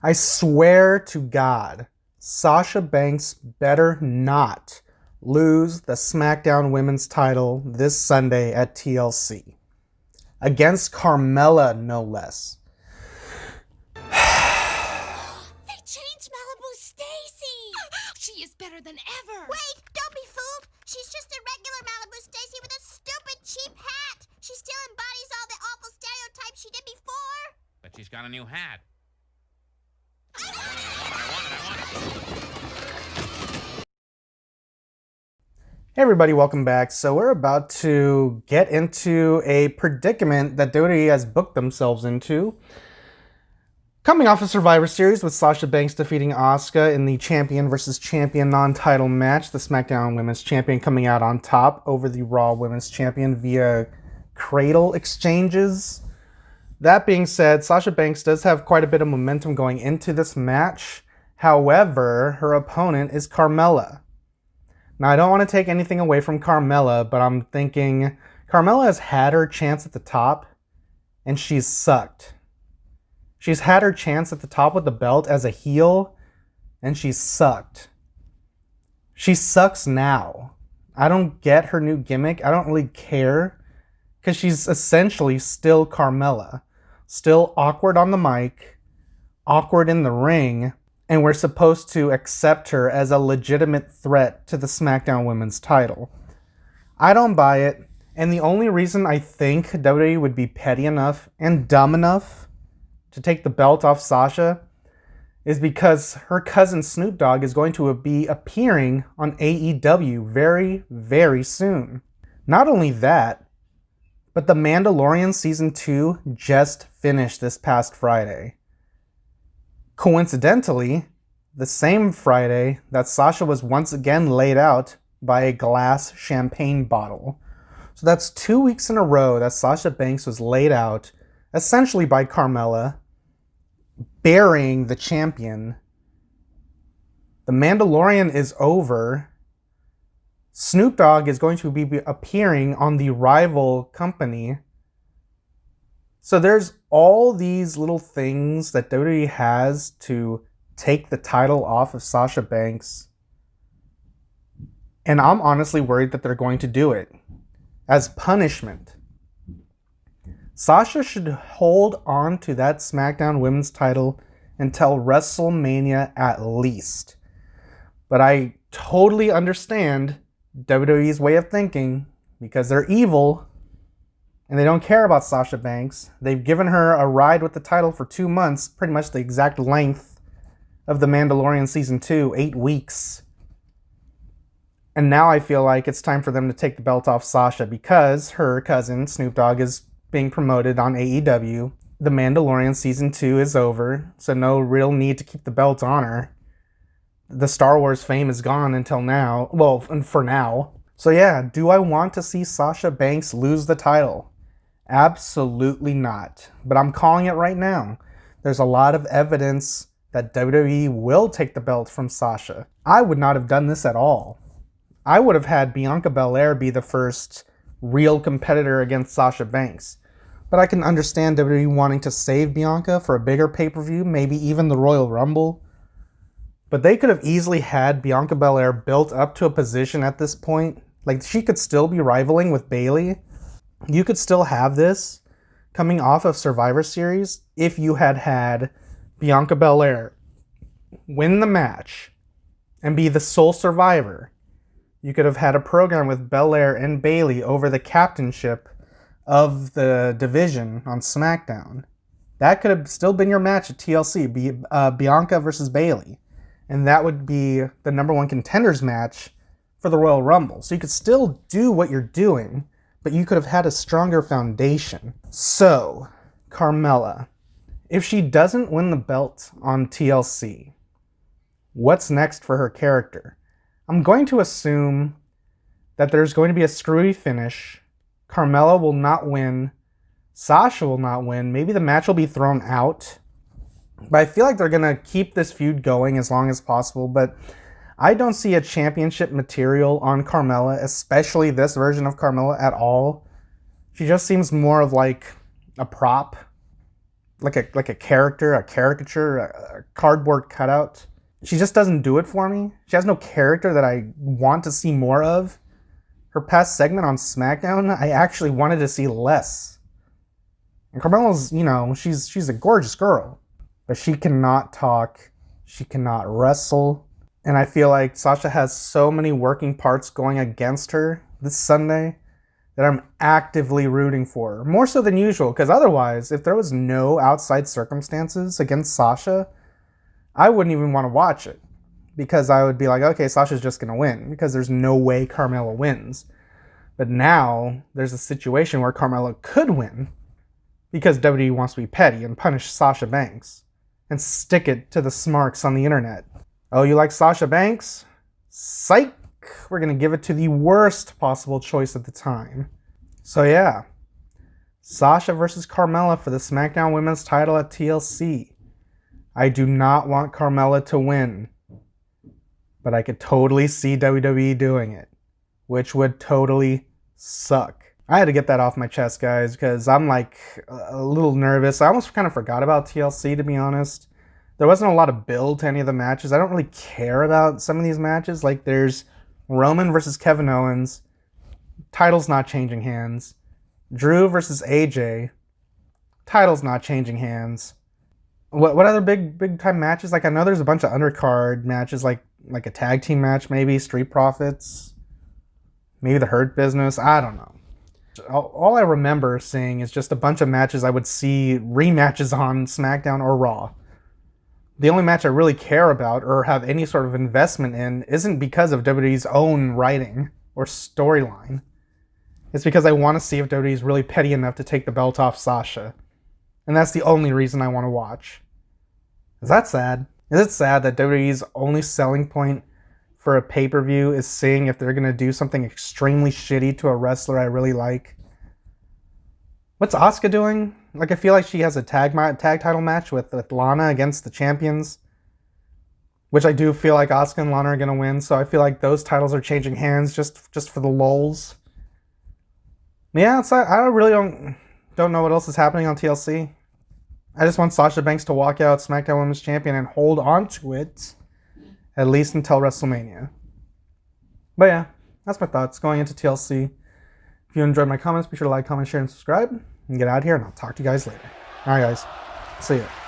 I swear to God, Sasha Banks better not lose the SmackDown Women's title this Sunday at TLC. Against Carmella, no less. They changed Malibu Stacy! She is better than ever! Wait, don't be fooled! She's just a regular Malibu Stacy with a stupid cheap hat! She still embodies all the awful stereotypes she did before! But she's got a new hat. I I want it. Hey everybody, welcome back. So we're about to get into a predicament that WWE has booked themselves into. Coming off a Survivor Series with Sasha Banks defeating Asuka in the champion versus champion non-title match, the SmackDown Women's Champion coming out on top over the Raw Women's Champion via cradle exchanges. That being said, Sasha Banks does have quite a bit of momentum going into this match. However, her opponent is Carmella. Now, I don't want to take anything away from Carmella, but I'm thinking Carmella has had her chance at the top, and she's sucked. She's had her chance at the top with the belt as a heel, and she's sucked. She sucks now. I don't get her new gimmick. I don't really care, because she's essentially still Carmella. Still awkward on the mic, awkward in the ring, and we're supposed to accept her as a legitimate threat to the SmackDown Women's title. I don't buy it, and the only reason I think WWE would be petty enough and dumb enough to take the belt off Sasha is because her cousin Snoop Dogg is going to be appearing on AEW very, very soon. Not only that, but the Mandalorian Season 2 just finished this past Friday. Coincidentally, the same Friday that Sasha was once again laid out by a glass champagne bottle. So that's 2 weeks in a row that Sasha Banks was laid out, essentially by Carmella, burying the champion. The Mandalorian is over. Snoop Dogg is going to be appearing on the rival company. So there's all these little things that WWE has to take the title off of Sasha Banks. And I'm honestly worried that they're going to do it as punishment. Sasha should hold on to that SmackDown Women's title until WrestleMania at least. But I totally understand WWE's way of thinking because they're evil. And they don't care about Sasha Banks. They've given her a ride with the title for 2 months, pretty much the exact length of The Mandalorian Season 2, 8 weeks. And now I feel like it's time for them to take the belt off Sasha because her cousin, Snoop Dogg, is being promoted on AEW. The Mandalorian Season 2 is over, so no real need to keep the belt on her. The Star Wars fame is gone until now. Well, for now. So yeah, do I want to see Sasha Banks lose the title? Absolutely not. But I'm calling it right now. There's a lot of evidence that WWE will take the belt from Sasha. I would not have done this at all. I would have had Bianca Belair be the first real competitor against Sasha Banks. But I can understand WWE wanting to save Bianca for a bigger pay-per-view, maybe even the Royal Rumble. But they could have easily had Bianca Belair built up to a position at this point. Like, she could still be rivaling with Bayley. You could still have this coming off of Survivor Series if you had had Bianca Belair win the match and be the sole survivor. You could have had a program with Belair and Bayley over the captainship of the division on SmackDown. That could have still been your match at TLC, Bianca versus Bayley. And that would be the number one contenders match for the Royal Rumble. So you could still do what you're doing, but you could have had a stronger foundation. So, Carmella, if she doesn't win the belt on TLC, what's next for her character? I'm going to assume that there's going to be a screwy finish. Carmella will not win. Sasha will not win. Maybe the match will be thrown out. But I feel like they're going to keep this feud going as long as possible. But I don't see a championship material on Carmella, especially this version of Carmella at all. She just seems more of like a prop. like a character, a caricature, a cardboard cutout. She just doesn't do it for me. She has no character that I want to see more of. Her past segment on SmackDown, I actually wanted to see less. And Carmella's, you know, she's a gorgeous girl, but she cannot talk, she cannot wrestle, and I feel like Sasha has so many working parts going against her this Sunday that I'm actively rooting for her, more so than usual, because otherwise, if there was no outside circumstances against Sasha, I wouldn't even want to watch it, because I would be like, okay, Sasha's just going to win, because there's no way Carmella wins. But now, there's a situation where Carmella could win, because WWE wants to be petty and punish Sasha Banks, and stick it to the smarks on the internet. Oh, you like Sasha Banks? Psych! We're going to give it to the worst possible choice at the time. So yeah, Sasha versus Carmella for the SmackDown Women's title at TLC. I do not want Carmella to win, but I could totally see WWE doing it, which would totally suck. I had to get that off my chest, guys, because I'm like a little nervous. I almost kind of forgot about TLC, to be honest. There wasn't a lot of build to any of the matches. I don't really care about some of these matches. Like, there's Roman versus Kevin Owens. Title's not changing hands. Drew versus AJ. Title's not changing hands. What other big time matches? Like, I know there's a bunch of undercard matches, like a tag team match, maybe Street Profits, maybe the Hurt Business. I don't know. All I remember seeing is just a bunch of matches I would see rematches on SmackDown or Raw. The only match I really care about or have any sort of investment in isn't because of WWE's own writing or storyline. It's because I want to see if WWE's really petty enough to take the belt off Sasha. And that's the only reason I want to watch. Is that sad? Is it sad that WWE's only selling point for a pay-per-view is seeing if they're going to do something extremely shitty to a wrestler I really like? What's Asuka doing? Like, I feel like she has a tag title match with Lana against the champions, which I do feel like Asuka and Lana are going to win, so I feel like those titles are changing hands just for the lulz. Yeah, I really don't know what else is happening on TLC. I just want Sasha Banks to walk out SmackDown Women's Champion and hold on to it, at least until WrestleMania. But yeah, that's my thoughts going into TLC. If you enjoyed my comments, be sure to like, comment, share, and subscribe. And get out of here, and I'll talk to you guys later. Alright guys, see ya.